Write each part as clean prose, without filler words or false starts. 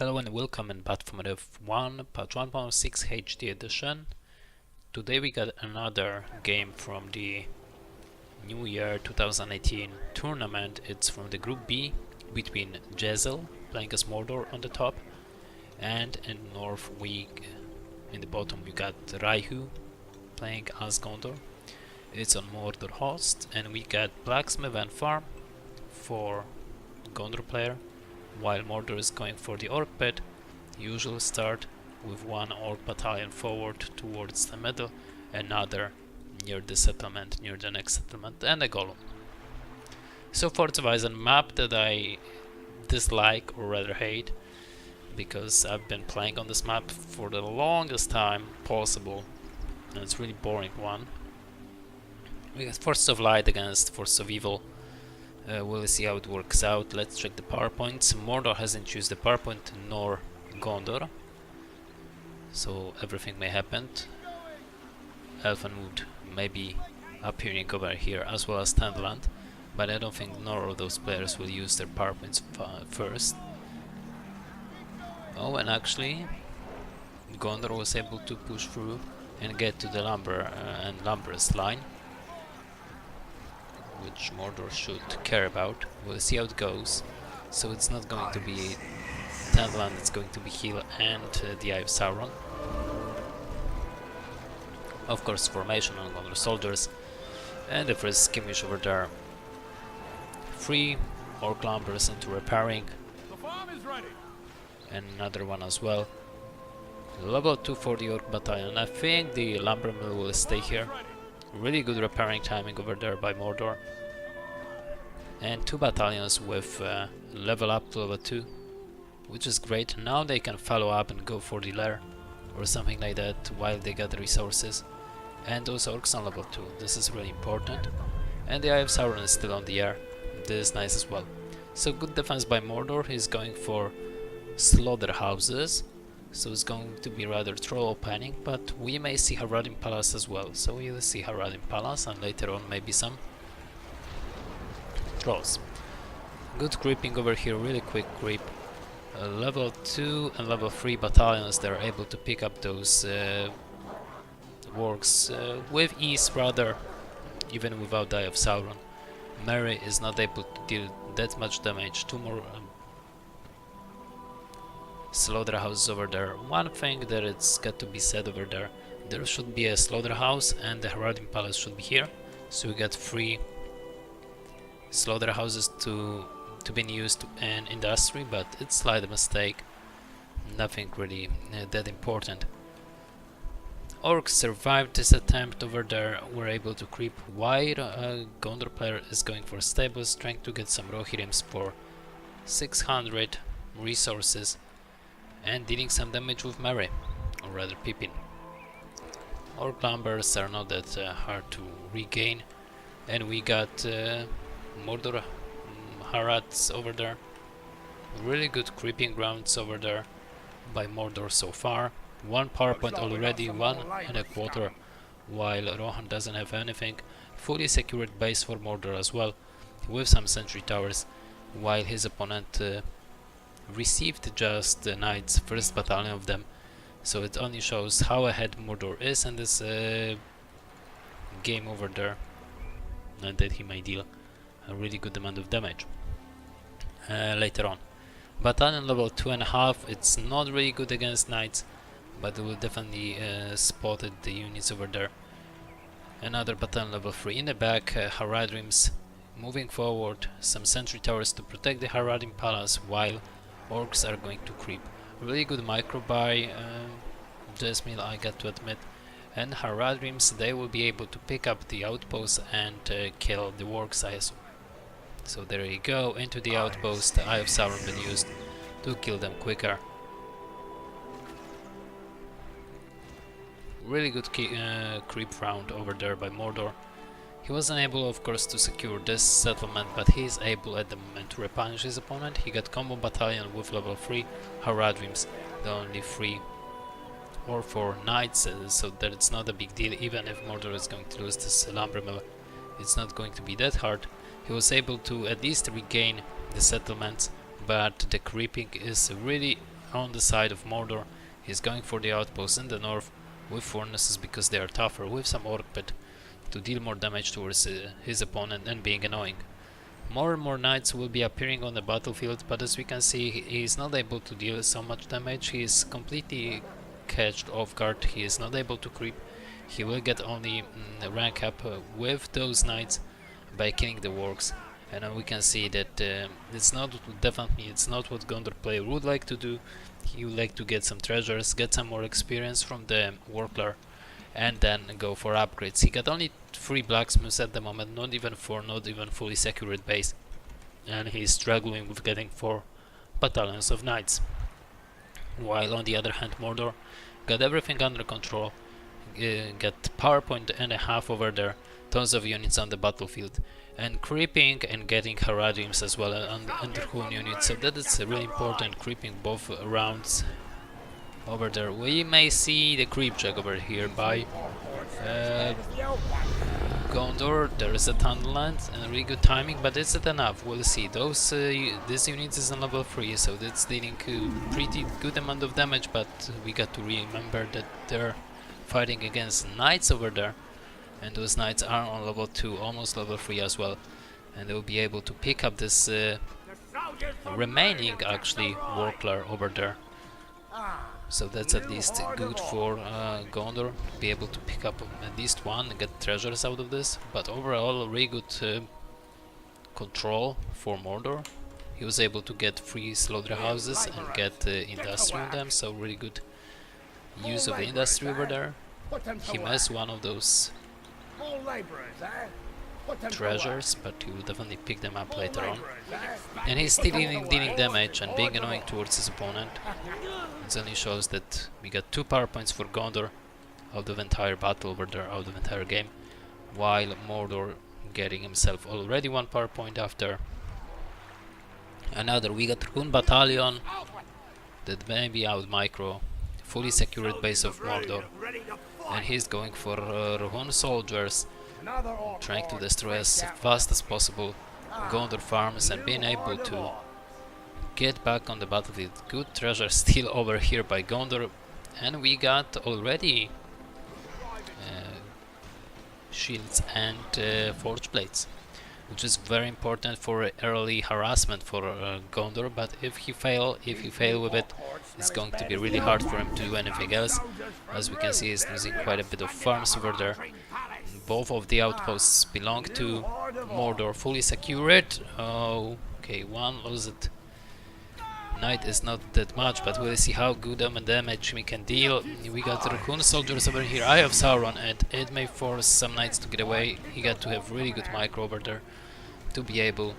Hello and welcome in BFME 1, patch 1.6 HD edition. Today we got another game from the New Year 2018 tournament. It's from the Group B between yesil, playing as Mordor on the top, and in north in the bottom we got R3sch0 playing as Gondor. It's on Mordor host, and we got blacksmith and farm for Gondor player, while Mordor is going for the orc pit. Usual start with one orc battalion forward towards the middle, another near the settlement, near the next settlement, and a golem. So far it's Isen map that I dislike or rather hate, because I've been playing on this map for the longest time possible, and it's really boring one. We got Forces of Light against Forces of Evil. We'll see how it works out. Let's check the PowerPoints. Mordor hasn't used the PowerPoint, nor Gondor, so everything may happen. Elfenwood may be appearing over here, as well as Tandland, but I don't think none of those players will use their PowerPoints first. Oh, and actually Gondor was able to push through and get to the lumber and lumberous line, which Mordor should care about. We'll see how it goes. So it's not going to be Tandland, it's going to be Hill and the Eye of Sauron. Of course, formation on Gondor soldiers, and the first skirmish over there. 3 orc lumbers into repairing, and another one as well. Level 2 for the orc battalion. I think the lumber mill will stay here. Really good repairing timing over there by Mordor. And 2 battalions with level up to level 2, which is great. Now they can follow up and go for the lair or something like that while they get the resources. And those orcs on level 2, this is really important. And the Eye of Sauron is still on the air, this is nice as well. So good defense by Mordor. He's going for slaughterhouses, so it's going to be rather troll opening, but we may see Haradrim Palace as well. So we'll see Haradrim Palace, and later on maybe some trolls. Good creeping over here, really quick creep. Level 2 and level 3 battalions, they're able to pick up those works with ease, rather, even without the Eye of Sauron. Merry is not able to deal that much damage. 2 more slaughterhouses over there. One thing that it's got to be said over there, there should be a slaughterhouse and the Haradrim Palace should be here, so we got 3 slaughterhouses to be used in industry, but it's slight mistake, nothing really that important. Orcs survived this attempt over there, were able to creep while Gondor player is going for stables, trying to get some Rohirrims for 600 resources and dealing some damage with Merry, or rather Pippin. Orc lumbers are not that hard to regain, and we got Mordor Harads over there. Really good creeping grounds over there by Mordor so far. 1 PowerPoint already, 1.25, while Rohan doesn't have anything. Fully secured base for Mordor as well, with some sentry towers, while his opponent received just the knights, first battalion of them. So it only shows how ahead Mordor is in this game over there, and that he may deal a really good amount of damage later on. Battalion level 2.5, it's not really good against knights, but it will definitely spotted the units over there. Another battalion level 3 in the back, Haradrims moving forward, some sentry towers to protect the Haradrim Palace while orcs are going to creep. Really good micro by Jesmil, I got to admit. And Haradrims, they will be able to pick up the outpost and kill the orcs, I assume. So there you go, into the outpost. The Eye of Sauron been used to kill them quicker. Really good creep round over there by Mordor. He wasn't able, of course, to secure this settlement, but he is able at the moment to repunish his opponent. He got combo battalion with level 3 Haradrims, the only 3 or 4 knights, so that it's not a big deal. Even if Mordor is going to lose this lumber mill, it's not going to be that hard. He was able to at least regain the settlements, but the creeping is really on the side of Mordor. He's going for the outposts in the north with furnaces because they are tougher, with some orc pit to deal more damage towards his opponent and being annoying. More and more knights will be appearing on the battlefield, but as we can see, he is not able to deal so much damage. He is completely catched off guard. He is not able to creep. He will get only rank up with those knights by killing the orcs. And we can see that it's not what Gondor player would like to do. He would like to get some treasures, get some more experience from the Warclar, and then go for upgrades. He got only 3 blacksmiths at the moment, not even 4, not even fully secured base, and he's struggling with getting 4 battalions of knights. While on the other hand, Mordor got everything under control, got power point and a half over there, tons of units on the battlefield, and creeping and getting Haradims as well under Hun units, so that is really important, creeping both rounds over there. We may see the creep check over here by Gondor. There is a Thunderland and really good timing, but is it enough? We'll see. This unit is on level 3, so that's dealing a pretty good amount of damage, but we got to remember that they're fighting against knights over there, and those knights are on level 2, almost level 3 as well, and they'll be able to pick up this remaining actually Warclar over there. So that's at least good for Gondor to be able to pick up at least one and get treasures out of this. But overall, really good control for Mordor. He was able to get 3 slaughterhouses and get industry on them, so really good use of the industry over there. He missed one of those treasures, but he will definitely pick them up later on. And he's still dealing damage and being annoying towards his opponent. It only shows that we got 2 power points for Gondor out of entire battle over there, out of entire game, while Mordor getting himself already 1 power point after another. We got Hun battalion that may be out micro, fully secured base of Mordor, and he's going for Hun soldiers, trying to destroy as fast as possible Gondor farms and being able to get back on the battlefield. Good treasure still over here by Gondor, and we got already shields and forge plates, which is very important for early harassment for Gondor. But if he fail with it, it's going to be really hard for him to do anything else. As we can see, he's losing quite a bit of farms over there. Both of the outposts belong to Mordor, fully secured. Oh, okay, one lost. Knight is not that much, but we'll see how good damage we can deal. We got Raccoon soldiers over here, Eye of Sauron, and it may force some knights to get away. He got to have really good micro over there to be able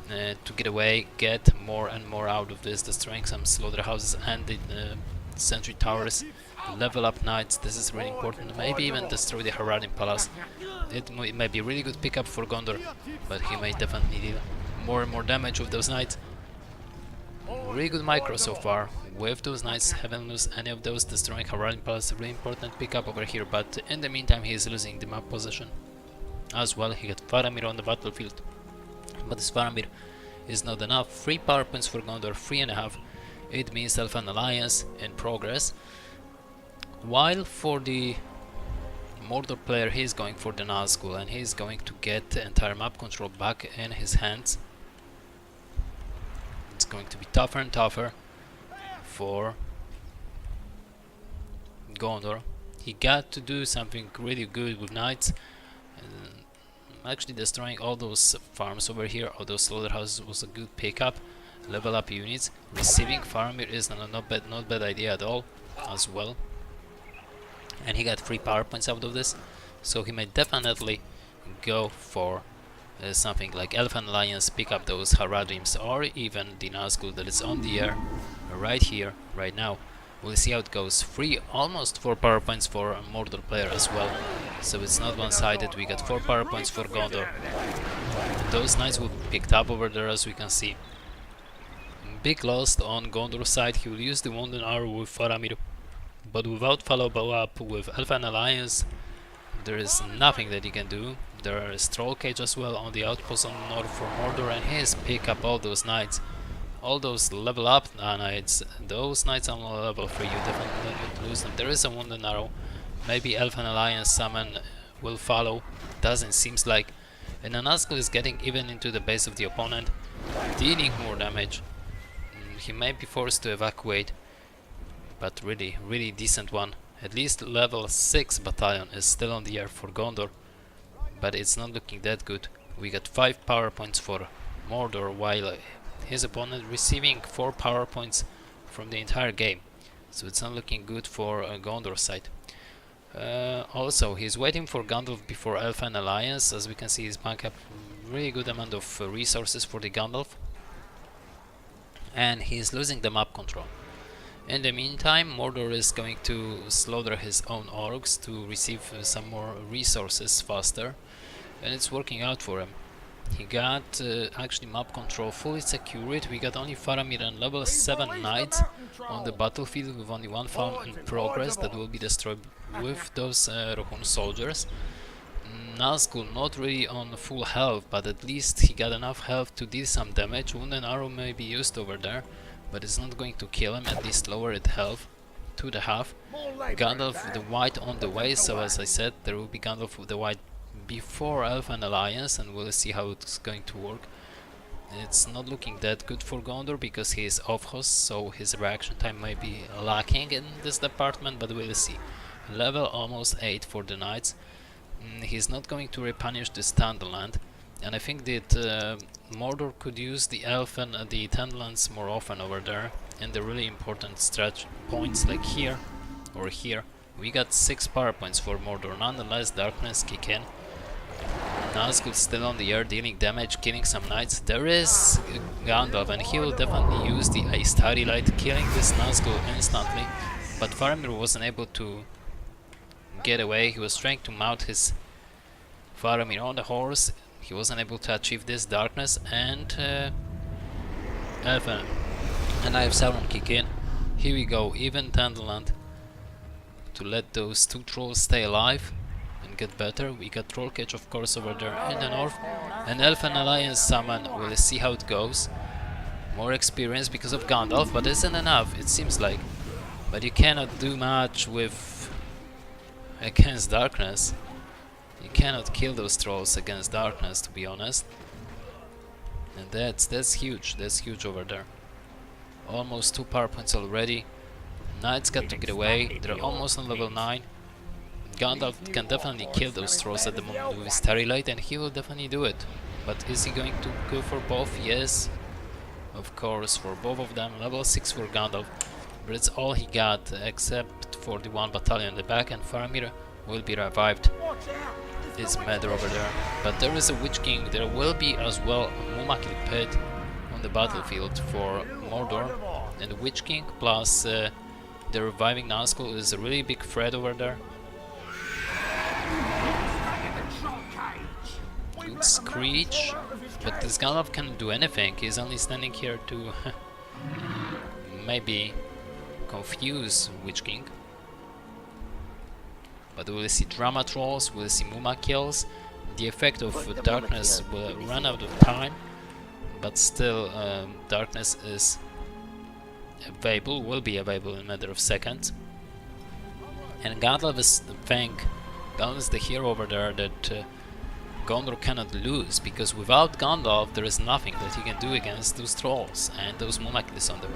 to get away, get more and more out of this, destroying some slaughterhouses and the sentry towers. Level up knights, this is really important. Maybe even destroy the Haradim Palace. It may be a really good pickup for Gondor, but he may definitely deal more and more damage with those knights. Really good micro so far with those knights. Haven't lost any of those. Destroying Haradim Palace, really important pickup over here, but in the meantime he is losing the map position as well. He got Faramir on the battlefield, but this Faramir is not enough. 3 power points for Gondor, 3.5. It means Elfan Alliance in progress. While for the Mordor player, he's going for the Nazgul, and he's going to get the entire map control back in his hands. It's going to be tougher and tougher for Gondor. He got to do something really good with knights. Actually destroying all those farms over here, all those slaughterhouses was a good pickup. Level up units. Receiving Faramir is not bad idea at all as well. And he got 3 power points out of this, so he may definitely go for something like Elfan Alliance, pick up those Haradims, or even the Nazgul that is on the air right here, right now. We'll see how it goes. Almost 4 power points for a Mordor player as well, so it's not one-sided. We got 4 power points for Gondor. Those knights will be picked up over there, as we can see. Big loss on Gondor's side. He will use the Wounded Arrow with Faramir, but without follow-up with Elfan Alliance, there is nothing that he can do. There is Troll Cage as well on the outpost on the north for Mordor, and he has picked up all those knights all those level up knights, those knights on level 3, you definitely need to lose them. There is a wounded arrow, maybe Elfen Alliance summon will follow, doesn't, seems like. And Nazgul is getting even into the base of the opponent, dealing more damage. He may be forced to evacuate, but really decent one. At least level 6 battalion is still on the air for Gondor, but it's not looking that good. We got 5 power points for Mordor, while his opponent receiving 4 power points from the entire game. So it's not looking good for Gondor side. Also, he's waiting for Gandalf before Elfen Alliance. As we can see, he's back up really good amount of resources for the Gandalf, and he's losing the map control. In the meantime, Mordor is going to slaughter his own orcs to receive some more resources faster, and it's working out for him. He got actually map control fully secured. We got only Faramir and level 7 knights on the battlefield with only 1 farm in progress that will be destroyed with those Rohun soldiers. Nazgul not really on full health, but at least he got enough health to deal some damage. Wounded arrow may be used over there, but it's not going to kill him, at least lower its health to the half. Gandalf the White on the way, so as I said, there will be Gandalf the White before Elfen Alliance, and we'll see how it's going to work. It's not looking that good for Gondor because he is off host, so his reaction time may be lacking in this department, but we'll see. Level almost 8 for the knights. He's not going to replenish the Standland, and I think that Mordor could use the Elfen and the Tenlands more often over there in the really important stretch points like here or here. We got 6 power points for Mordor, nonetheless darkness kick in. Nazgul still on the air, dealing damage, killing some knights. There is Gandalf, and he will definitely use the Starry Light, killing this Nazgul instantly. But Faramir wasn't able to get away. He was trying to mount his Faramir on the horse. He wasn't able to achieve this darkness, and Elfen and I have Sauron kick in. Here we go, even Tenderland to let those 2 trolls stay alive and get better. We got Troll Cage of course over there in the north, and Elfen Alliance summon. We'll see how it goes. More experience because of Gandalf, but isn't enough, it seems like. But you cannot do much with against darkness. You cannot kill those trolls against darkness, to be honest. And that's huge over there. Almost 2 power points already. Knights got to get away, they're almost on level 9. Gandalf can definitely kill those trolls at the moment with his Starry Light, and he will definitely do it. But is he going to go for both? Yes, of course, for both of them. Level 6 for Gandalf, but it's all he got except for the 1 battalion in the back, and Faramir will be revived. It's mad over there. But there is a Witch King. There will be as well a Mumakil pit on the battlefield for Mordor, and the Witch King plus the reviving Nazgul is a really big threat over there. Good Screech, but this Gandalf can't do anything. He's only standing here to maybe confuse Witch King. But we'll see Drama Trolls, we'll see Muma kills. The effect of darkness will run out of time, but still darkness is available, will be available in a matter of seconds. And Gandalf is the thing, Gandalf is the hero over there that Gondor cannot lose, because without Gandalf there is nothing that he can do against those trolls and those Mumaklis on the way.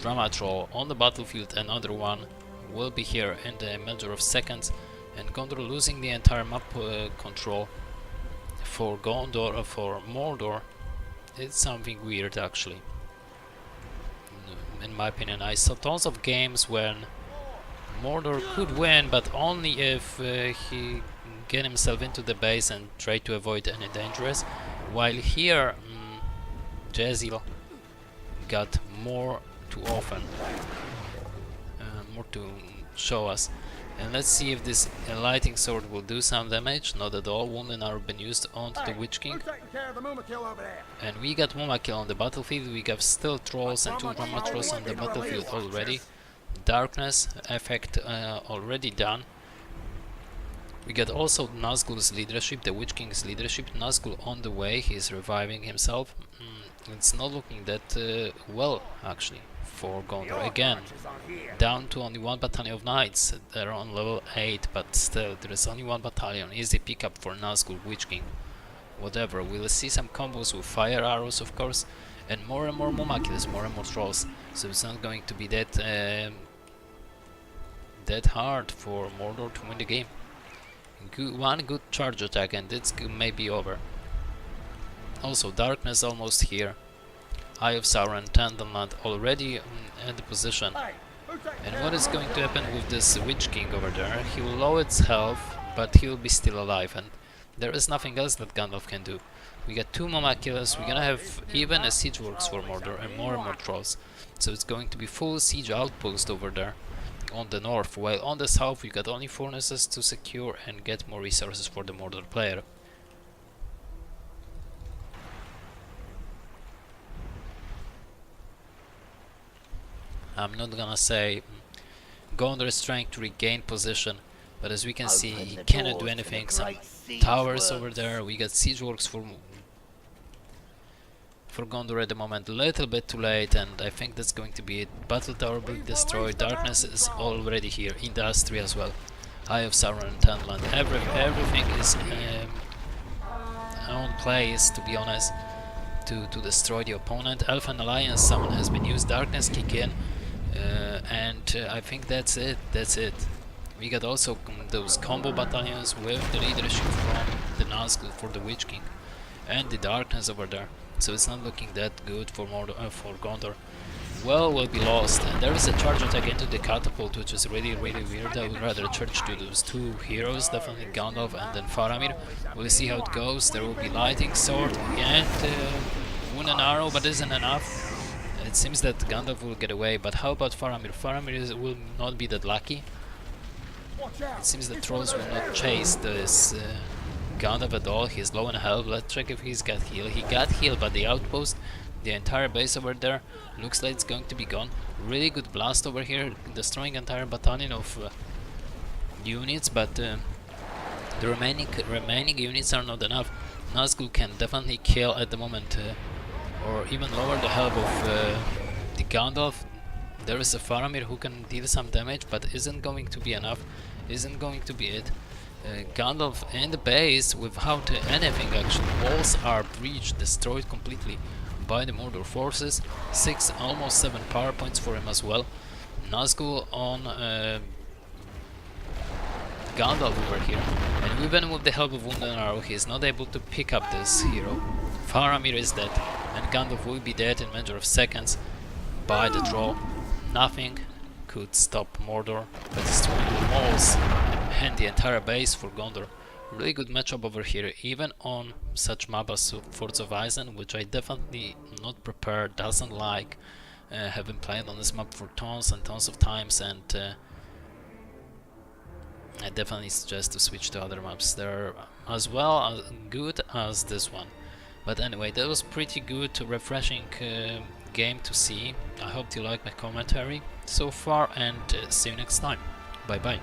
Drama Troll on the battlefield, another one will be here in the matter of seconds, and Gondor losing the entire map control for Gondor, for Mordor. It's something weird actually. In my opinion, I saw tons of games when Mordor could win, but only if he get himself into the base and try to avoid any dangers, while here yesil got more too often, more to show us. And let's see if this Lighting Sword will do some damage. Not at all. Wounded are been used onto the Witch King. And we got Mumakil on the battlefield. We got still Trolls and 2 Drama Trolls on the battlefield already. Darkness effect already done. We get also Nazgul's leadership, the Witch King's leadership. Nazgul on the way, he's reviving himself. It's not looking that well, actually, for Gondor. Again, down to only one battalion of knights. They're on level 8, but still, there is only one battalion. Easy pickup for Nazgul, Witch King. Whatever, we'll see some combos with fire arrows, of course, and more Momakils, more and more trolls. So it's not going to be that hard for Mordor to win the game. One good charge attack and it's maybe over. Also, darkness almost here. Eye of Sauron, Tandalland already in the position. And what is going to happen with this Witch King over there? He will lower its health, but he'll be still alive, and there is nothing else that Gandalf can do. We got 2 Momakils, we're gonna have even a siege works for Mordor and more trolls. So it's going to be full siege outpost over there on the north, while on the south we got only furnaces to secure and get more resources for the Mordor player. I'm not gonna say Gondor is trying to regain position, but as we can see, he cannot do anything. Some towers over there, we got siege works for Gondor at the moment, a little bit too late, and I think that's going to be it. Battle tower being destroyed, darkness is already here, industry as well. Eye of Sauron and Tandland, everything is on place, to be honest, to destroy the opponent. Elfin Alliance summon has been used, darkness kick in, and I think that's it. We got also those combo battalions with the leadership from the Nazgul for the Witch King, and the darkness over there. So it's not looking that good for Gondor. Well, will be lost. And there is a charge attack into the catapult, which is really weird. I would rather charge to those 2 heroes, definitely Gandalf and then Faramir. We'll see how it goes. There will be lightning sword and wound and arrow, but isn't enough. It seems that Gandalf will get away, but how about Faramir? Faramir will not be that lucky. It seems the trolls will not chase this Gandalf at all. He's low in health. Let's check if he's got heal. He got heal, but the outpost, the entire base over there, looks like it's going to be gone. Really good blast over here, destroying entire battalion of units, but the remaining units are not enough. Nazgul can definitely kill at the moment, or even lower the health of the Gandalf. There is a Faramir who can deal some damage, but isn't going to be enough. Isn't going to be it. Gandalf in the base without anything actually. Walls are breached, destroyed completely by the Mordor forces. 6, almost 7 power points for him as well. Nazgul on Gandalf over here, and even with the help of Wound and Arrow, he is not able to pick up this hero. Faramir is dead, and Gandalf will be dead in a matter of seconds by the draw. Nothing could stop Mordor by destroying the walls and the entire base for Gondor. Really good matchup over here, even on such map as Forts of Isen, which I definitely not prepared, doesn't like. Have been playing on this map for tons and tons of times, and I definitely suggest to switch to other maps. They're as well good as this one. But anyway, that was pretty good, refreshing game to see. I hope you like my commentary so far, and see you next time. Bye bye.